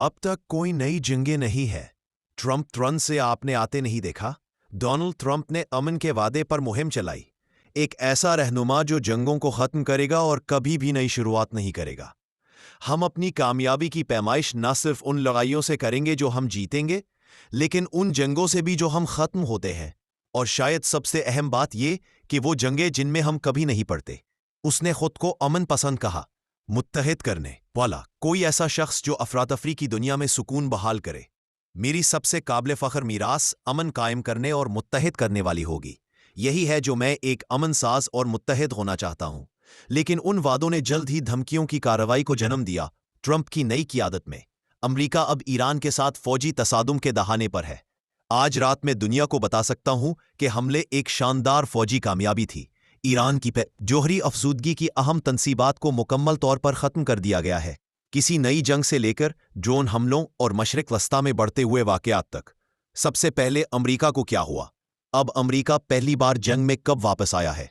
अब तक कोई नई जंगें नहीं है। ट्रंप तुरंत से आपने आते नहीं देखा। डोनाल्ड ट्रंप ने अमन के वादे पर मुहिम चलाई, एक ऐसा रहनुमा जो जंगों को खत्म करेगा और कभी भी नई शुरुआत नहीं करेगा। हम अपनी कामयाबी की पैमाइश न सिर्फ उन लड़ाइयों से करेंगे जो हम जीतेंगे, लेकिन उन जंगों से भी जो हम खत्म होते हैं। और शायद सबसे अहम बात ये कि वो जंगें जिनमें हम कभी नहीं पड़ते। उसने खुद को अमन पसंद कहा, मुत्तहिद करने वाला, कोई ऐसा शख्स जो अफरातफरी की दुनिया में सुकून बहाल करे। मेरी सबसे काबिल फ़ख्र मीरास अमन कायम करने और मुत्तहिद करने वाली होगी। यही है जो मैं एक अमन साज और मुत्तहिद होना चाहता हूँ। लेकिन उन वादों ने जल्द ही धमकियों की कार्रवाई को जन्म दिया। ट्रंप की नई क़ियादत में अमरीका अब ईरान के साथ फ़ौजी तसादुम के दहाने पर है। आज रात मैं दुनिया को बता सकता हूँ कि हमले एक शानदार फ़ौजी कामयाबी थी। ईरान की जोहरी अफसूदगी की अहम तनसीबात को मुकम्मल तौर पर ख़त्म कर दिया गया है, किसी नई जंग से लेकर ड्रोन हमलों और मशरिक़ वस्ता में बढ़ते हुए वाक़यात तक। सबसे पहले अमरीका को क्या हुआ? अब अमरीका पहली बार जंग में कब वापस आया है?